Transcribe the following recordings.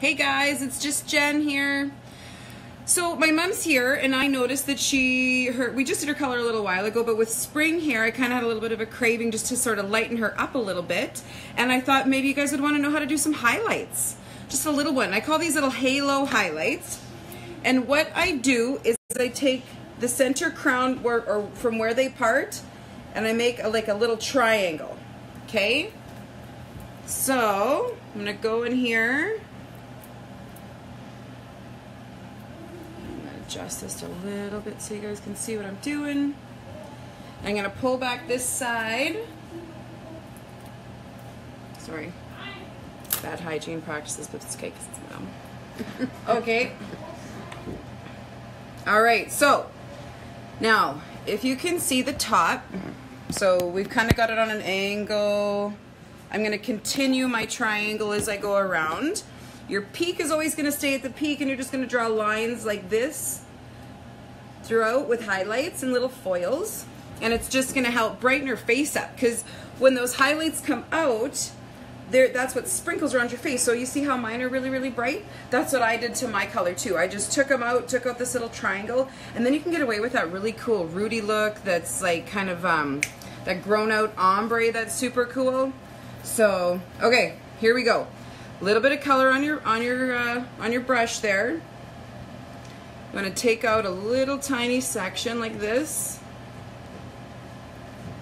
Hey guys, it's just Jen here. So my mom's here and I noticed that we just did her color a little while ago, but with spring here I kind of had a little bit of a craving just to sort of lighten her up a little bit, and I thought maybe you guys would want to know how to do some highlights. Just a little one. I call these little halo highlights, and what I do is I take the center crown from where they part and I make like a little triangle. Okay, so I'm gonna go in here. Adjust this a little bit so you guys can see what I'm doing. I'm gonna pull back this side. Sorry, bad hygiene practices, but it's okay because it's mom. Okay. All right, so now if you can see the top, so we've kind of got it on an angle. I'm gonna continue my triangle as I go around. Your peak is always going to stay at the peak, and you're just going to draw lines like this throughout with highlights and little foils, and it's just going to help brighten your face up, because when those highlights come out, that's what sprinkles around your face. So you see how mine are really, really bright? That's what I did to my color too. I just took them out, took out this little triangle, and then you can get away with that really cool Rudy look that's like kind of that grown out ombre that's super cool. So, okay, here we go. A little bit of color on your brush there. I'm going to take out a little tiny section like this.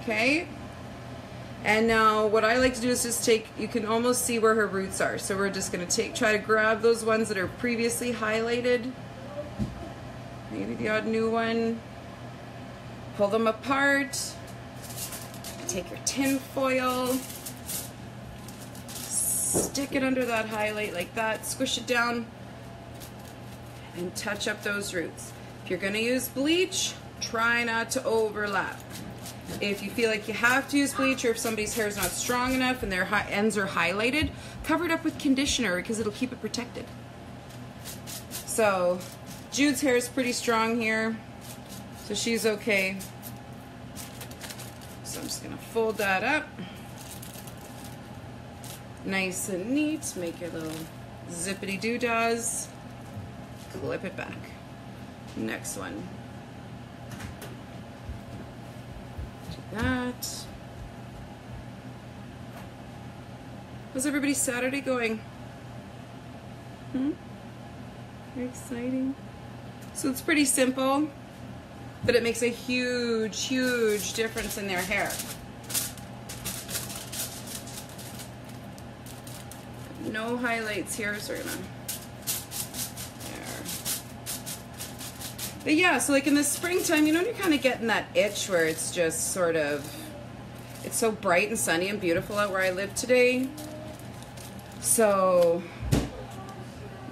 Okay. And now what I like to do is just take, you can almost see where her roots are. So we're just going to try to grab those ones that are previously highlighted. Maybe the odd new one. Pull them apart. Take your tin foil. Stick it under that highlight like that, squish it down, and touch up those roots. If you're going to use bleach, try not to overlap. If you feel like you have to use bleach, or if somebody's hair is not strong enough and their ends are highlighted, cover it up with conditioner because it'll keep it protected. So Jude's hair is pretty strong here, so she's okay. So I'm just going to fold that up. Nice and neat. Make your little zippity doo-dahs. Clip it back. Next one. Do that. How's everybody's Saturday going? Very exciting. So it's pretty simple, but it makes a huge, huge difference in their hair. No highlights here, so we're gonna there. But yeah, so like in the springtime, you know, you're kind of getting that itch where it's just sort of, it's so bright and sunny and beautiful out where I live today. So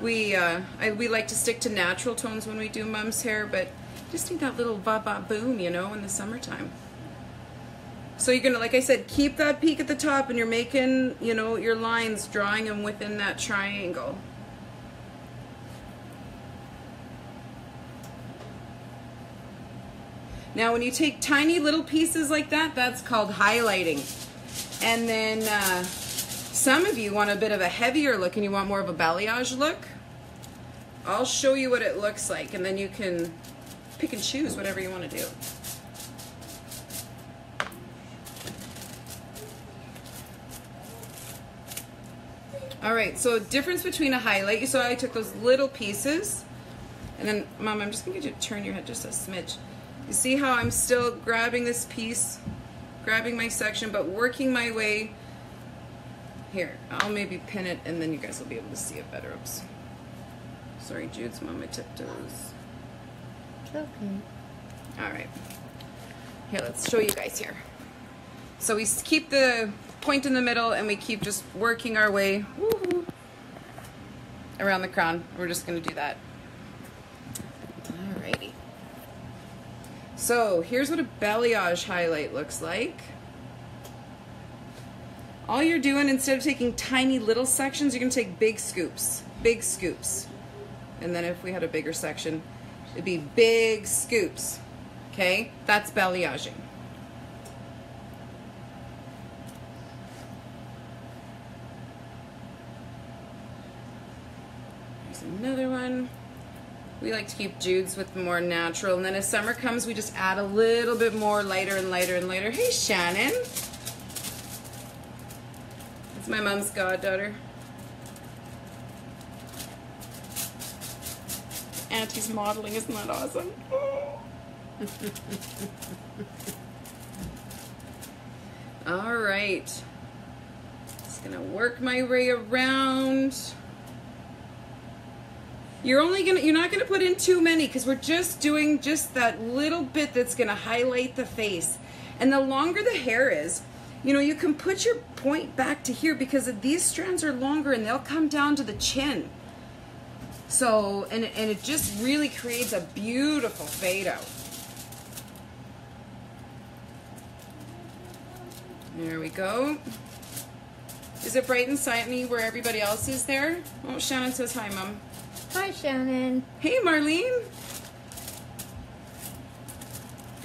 we like to stick to natural tones when we do mom's hair, but just need that little ba-ba boom, you know, in the summertime. So you're gonna, like I said, keep that peak at the top, and you're making, you know, your lines, drawing them within that triangle. Now when you take tiny little pieces like that, that's called highlighting. And then some of you want a bit of a heavier look and you want more of a balayage look. I'll show you what it looks like, and then you can pick and choose whatever you want to do. All right, so difference between a highlight, you saw I took those little pieces, and then, Mom, I'm just gonna get you to turn your head just a smidge. You see how I'm still grabbing this piece, grabbing my section, but working my way. Here, I'll maybe pin it, and then you guys will be able to see it better. Oops. Sorry, Jude's on my tiptoes. Okay. All right. Here, let's show you guys here. So we keep the point in the middle, and we keep just working our way around the crown. We're just going to do that. Alrighty. So here's what a balayage highlight looks like. All you're doing, instead of taking tiny little sections, you're going to take big scoops. Big scoops. And then if we had a bigger section, it'd be big scoops. Okay? That's balayaging. There's another one. We like to keep Jude's with more natural, and then as summer comes, we just add a little bit more lighter and lighter and lighter. Hey, Shannon. That's my mom's goddaughter. Auntie's modeling, isn't that awesome? All right. Just gonna work my way around. You're not gonna put in too many because we're just doing just that little bit that's gonna highlight the face. And the longer the hair is, you know, you can put your point back to here because these strands are longer and they'll come down to the chin. So, and it just really creates a beautiful fade out. There we go. Is it bright and sunny where everybody else is there? Oh, Shannon says hi, Mom. Hi, Shannon. Hey, Marlene.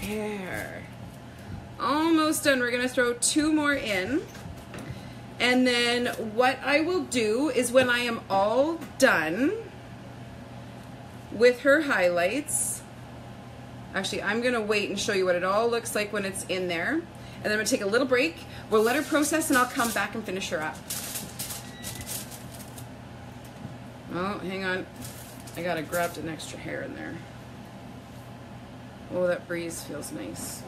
There. Almost done. We're going to throw 2 more in. And then what I will do is when I am all done with her highlights, actually, I'm going to wait and show you what it all looks like when it's in there. And then I'm going to take a little break. We'll let her process and I'll come back and finish her up. Oh, hang on. I gotta grab an extra hair in there. Oh, that breeze feels nice.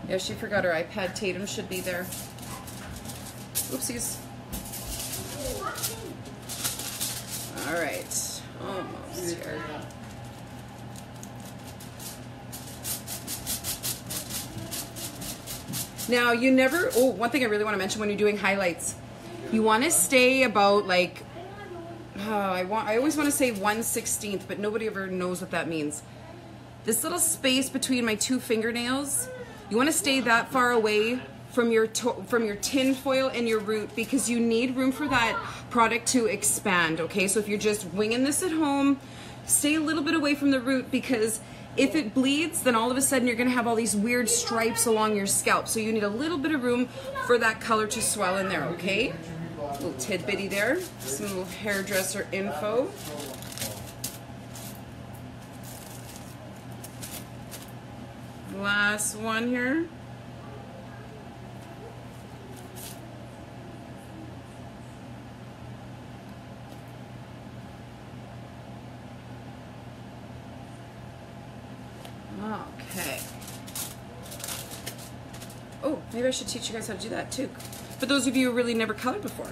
Yeah, she forgot her iPad. Tatum should be there. Oopsies. All right, almost here. Now, you never, oh, one thing I really want to mention when you're doing highlights, you want to stay about like, I always want to say 1/16, but nobody ever knows what that means. This little space between my 2 fingernails, you want to stay that far away from your tin foil and your root because you need room for that product to expand, okay? So if you're just winging this at home, stay a little bit away from the root because if it bleeds, then all of a sudden you're gonna have all these weird stripes along your scalp. So you need a little bit of room for that color to swell in there, okay? A little tidbitty there, some little hairdresser info. Last one here. Okay. Oh, maybe I should teach you guys how to do that too. For those of you who really never colored before.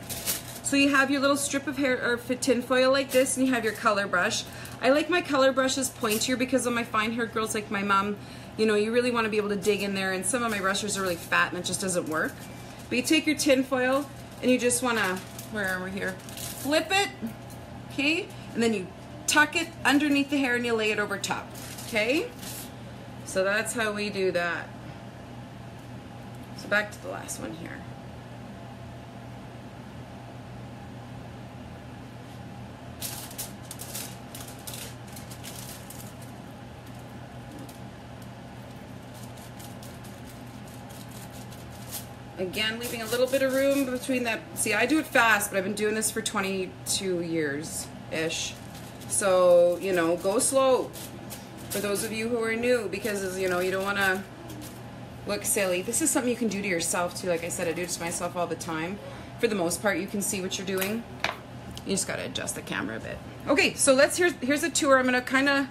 So you have your little strip of hair or tin foil like this, and you have your color brush. I like my color brushes pointier because of my fine haired girls like my mom. You know, you really want to be able to dig in there, and some of my brushes are really fat and it just doesn't work. But you take your tin foil and you just want to, where are we here? Flip it, okay? And then you tuck it underneath the hair and you lay it over top, okay? So that's how we do that. So back to the last one here. Again, leaving a little bit of room between that. See, I do it fast, but I've been doing this for 22 years-ish. So, you know, go slow for those of you who are new because, you know, you don't want to look silly. This is something you can do to yourself, too. Like I said, I do it to myself all the time. For the most part, you can see what you're doing. You just got to adjust the camera a bit. Okay, so here's a tour. I'm going to kind of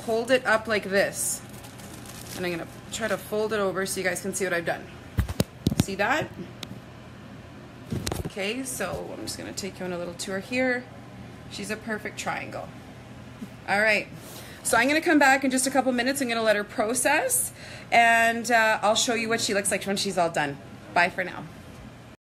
hold it up like this. And I'm going to try to fold it over so you guys can see what I've done. See that? Okay, so I'm just going to take you on a little tour here. She's a perfect triangle. All right, so I'm going to come back in just a couple minutes. I'm going to let her process, and I'll show you what she looks like when she's all done. Bye for now.